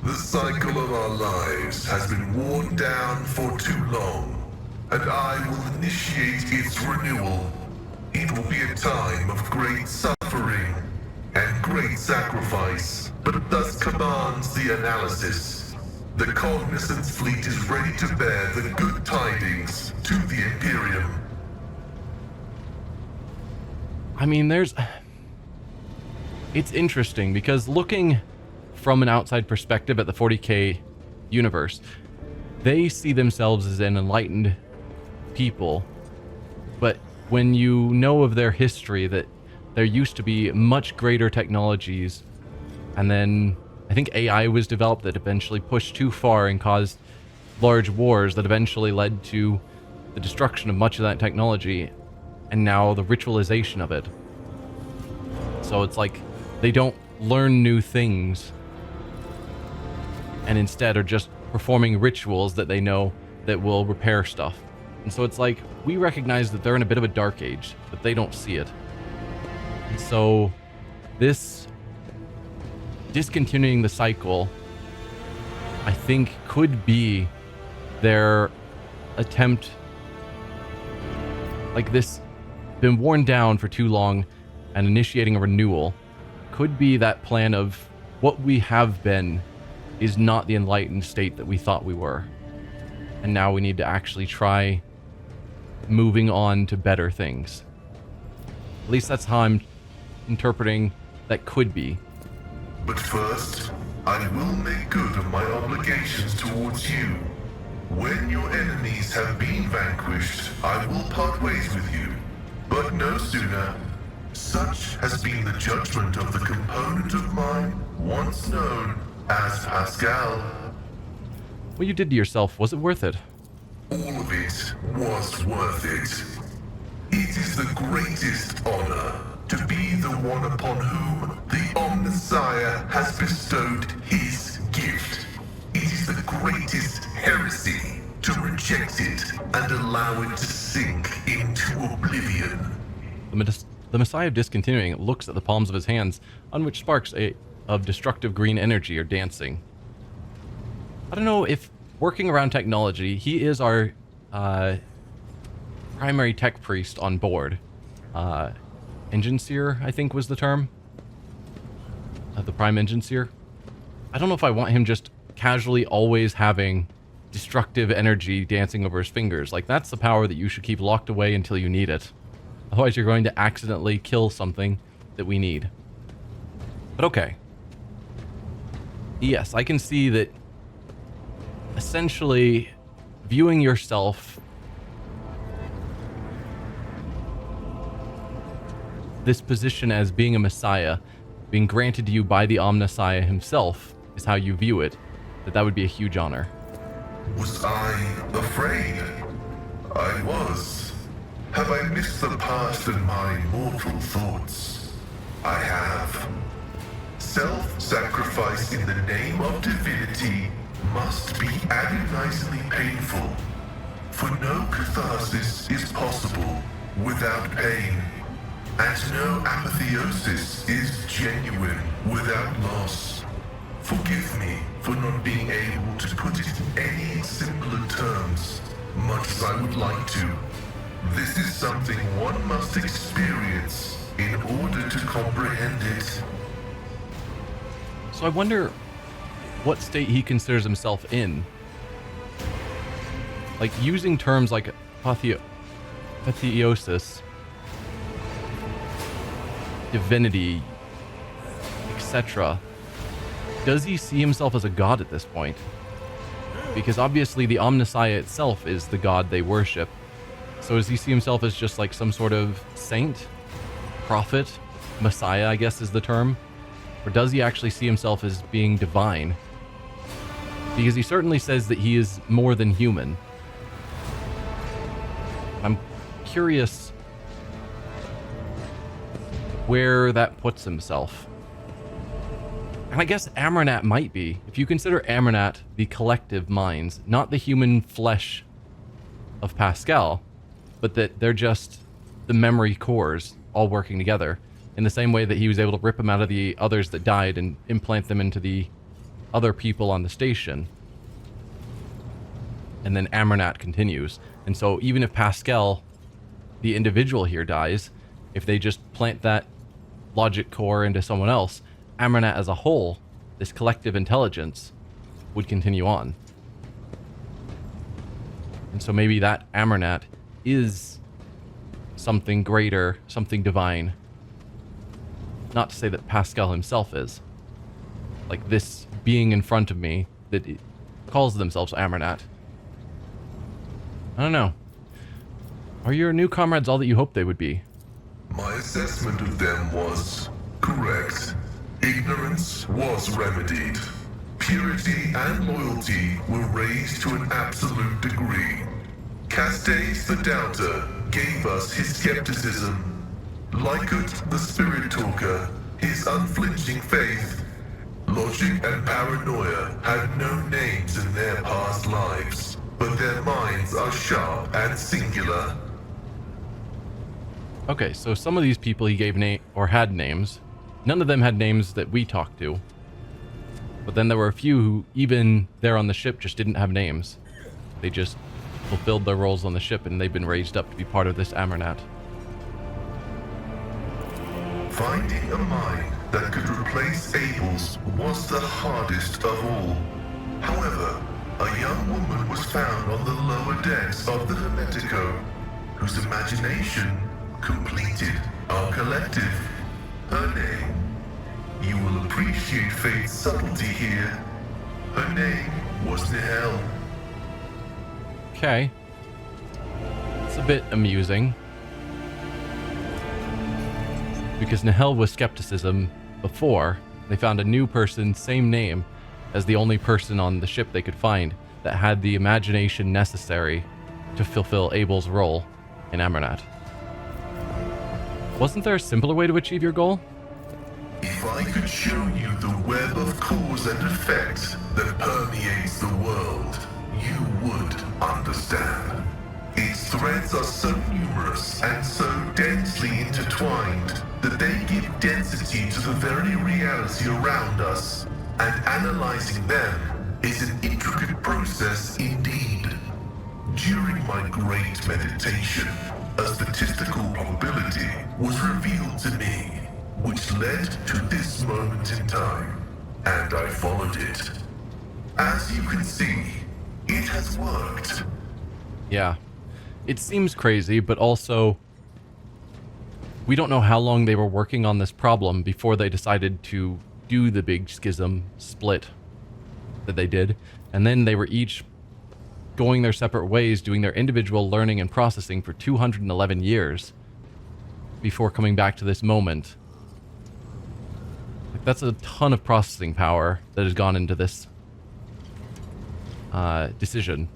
The cycle of our lives has been worn down for too long, and I will initiate its renewal. It will be a time of great suffering and great sacrifice, but it thus commands the analysis. The Cognizance fleet is ready to bear the good tidings to the Imperium.
I mean, it's interesting because looking from an outside perspective at the 40K universe, they see themselves as an enlightened people, but when you know of their history, that there used to be much greater technologies, and then I think AI was developed that eventually pushed too far and caused large wars that eventually led to the destruction of much of that technology, and now the ritualization of it. So it's like they don't learn new things, and instead are just performing rituals that they know that will repair stuff. And so it's like, we recognize that they're in a bit of a dark age, but they don't see it. And so this discontinuing the cycle, I think, could be their attempt, like this, been worn down for too long, and initiating a renewal could be that plan of what we have been is not the enlightened state that we thought we were. And now we need to actually try moving on to better things. At least that's how I'm interpreting that could be.
But first, I will make good of my obligations towards you. When your enemies have been vanquished, I will part ways with you. But no sooner. Such has been the judgment of the component of mine, once known as Pascal.
What you did to yourself, was it worth it?
All of it was worth it. It is the greatest honor to be the one upon whom the Omnissiah has bestowed his gift. It is the greatest heresy to reject it and allow it to sink into oblivion.
The Messiah of Discontinuing looks at the palms of his hands, on which sparks of destructive green energy are dancing. I don't know if working around technology, he is our primary tech priest on board. Engine seer, I think was the term. The prime engine seer. I don't know if I want him just casually always having destructive energy dancing over his fingers. Like, that's the power that you should keep locked away until you need it. Otherwise, you're going to accidentally kill something that we need. But okay. Yes, I can see that essentially viewing yourself, this position as being a messiah, being granted to you by the Omnissiah himself, is how you view it, that would be a huge honor.
Was I afraid? I was. Have I missed the past and my mortal thoughts? I have. Self-sacrifice in the name of divinity must be agonizingly painful, for no catharsis is possible without pain, and no apotheosis is genuine without loss. Forgive me for not being able to put it in any simpler terms, much as I would like to. This is something one must experience in order to comprehend it.
So I wonder what state he considers himself in. Like, using terms like apotheosis, divinity, etc. Does he see himself as a god at this point? Because obviously the Omnissiah itself is the god they worship. So does he see himself as just like some sort of saint, prophet, messiah, I guess is the term? Or does he actually see himself as being divine? Because he certainly says that he is more than human. I'm curious where that puts himself. And I guess Amarnat might be. If you consider Amarnat the collective minds, not the human flesh of Pascal, but that they're just the memory cores all working together in the same way that he was able to rip them out of the others that died and implant them into the other people on the station. And then Amarnat continues. And so even if Pascal, the individual here, dies, if they just plant that logic core into someone else, Amarnat as a whole, this collective intelligence, would continue on. And so maybe that Amarnat is something greater, something divine. Not to say that Pascal himself is. Like this being in front of me that calls themselves Amarnat. I don't know. Are your new comrades all that you hoped they would be?
My assessment of them was correct. Ignorance was remedied. Purity and loyalty were raised to an absolute degree. Castes the Doubter gave us his skepticism. Lykut the Spirit Talker, his unflinching faith. Logic and paranoia had no names in their past lives, but their minds are sharp and singular.
Okay, so some of these people he gave had names. None of them had names that we talked to. But then there were a few who, even there on the ship, just didn't have names. They just fulfilled their roles on the ship, and they've been raised up to be part of this Amarnat.
Finding a mind that could replace Abel's was the hardest of all. However, a young woman was found on the lower decks of the Hermetico, whose imagination completed our collective. Her name, you will appreciate fate's subtlety here. Her name was Nihel.
Okay. It's a bit amusing. Because Nihel was skepticism before. They found a new person, same name, as the only person on the ship they could find that had the imagination necessary to fulfill Abel's role in Amarnat. Wasn't there a simpler way to achieve your goal?
If I could show you the web of cause and effect that permeates the world, you would understand. Its threads are so numerous and so densely intertwined that they give density to the very reality around us, and analyzing them is an intricate process indeed. During my great meditation, a statistical probability was revealed to me, which led to this moment in time, and I followed it. As you can see, it has worked.
Yeah. It seems crazy, but also we don't know how long they were working on this problem before they decided to do the big schism split that they did. And then they were each going their separate ways, doing their individual learning and processing for 211 years before coming back to this moment. Like, that's a ton of processing power that has gone into this decision.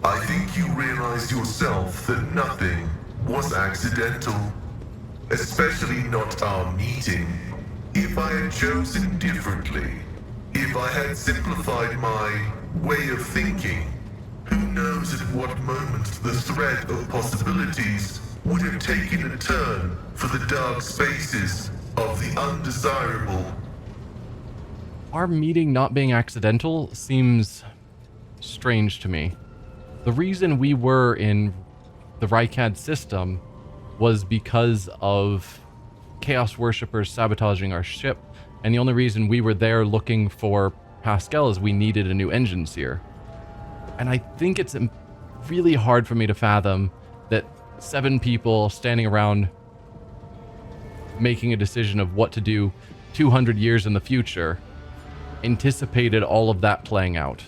I think you realize yourself that nothing was accidental, especially not our meeting. If I had chosen differently, if I had simplified my way of thinking, who knows at what moment the thread of possibilities would have taken a turn for the dark spaces of the undesirable.
Our meeting not being accidental seems strange to me. The reason we were in the Rykad system was because of Chaos Worshippers sabotaging our ship, and the only reason we were there looking for Pascal is we needed a new engine seer. And I think it's really hard for me to fathom that 7 people standing around making a decision of what to do 200 years in the future anticipated all of that playing out.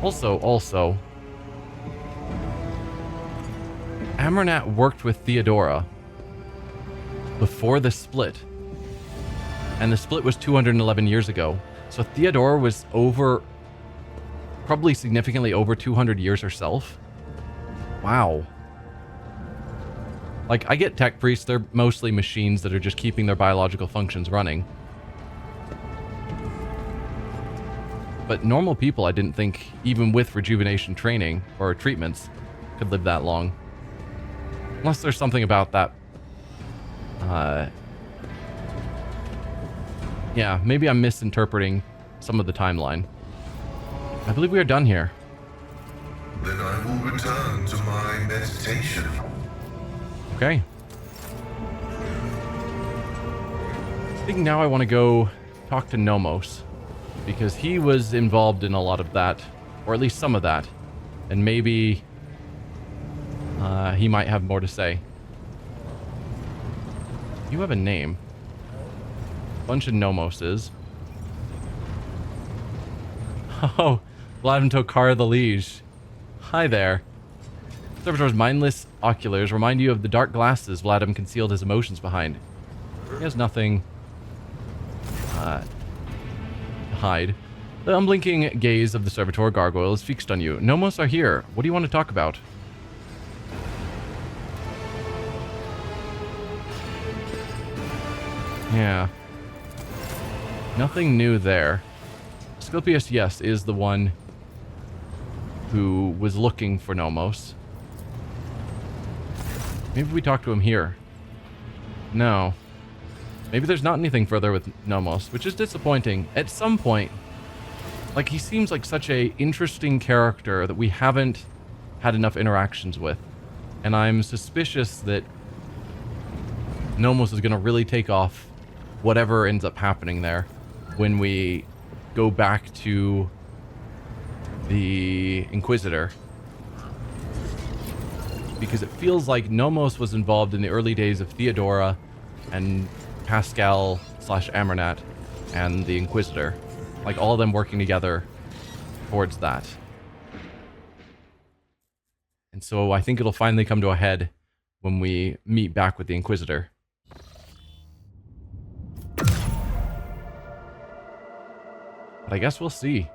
Also, Amarnat worked with Theodora before the split, and the split was 211 years ago. So Theodora was probably significantly over 200 years herself. Wow. Like, I get tech priests, they're mostly machines that are just keeping their biological functions running. But normal people, I didn't think, even with rejuvenation training or treatments, could live that long. Unless there's something about that. Yeah, maybe I'm misinterpreting some of the timeline. I believe we are done here.
Then I will return to my meditation.
Okay. I think now I want to go talk to Nomos, because he was involved in a lot of that, or at least some of that, and maybe he might have more to say. You have a name. Bunch of Nomoses. Oh, Vladimir Tokar the Liege. Hi there. Servitor's mindless oculars remind you of the dark glasses Vladimir concealed his emotions behind. He has nothing to hide. The unblinking gaze of the servitor gargoyle is fixed on you. Nomos are here. What do you want to talk about? Yeah. Nothing new there. Asclepius, yes, is the one who was looking for Nomos. Maybe we talk to him here. No. Maybe there's not anything further with Nomos, which is disappointing. At some point, like, he seems like such a interesting character that we haven't had enough interactions with. And I'm suspicious that Nomos is going to really take off whatever ends up happening there when we go back to the Inquisitor. Because it feels like Nomos was involved in the early days of Theodora and Pascal / Amarnat and the Inquisitor. Like, all of them working together towards that. And so I think it'll finally come to a head when we meet back with the Inquisitor. But I guess we'll see.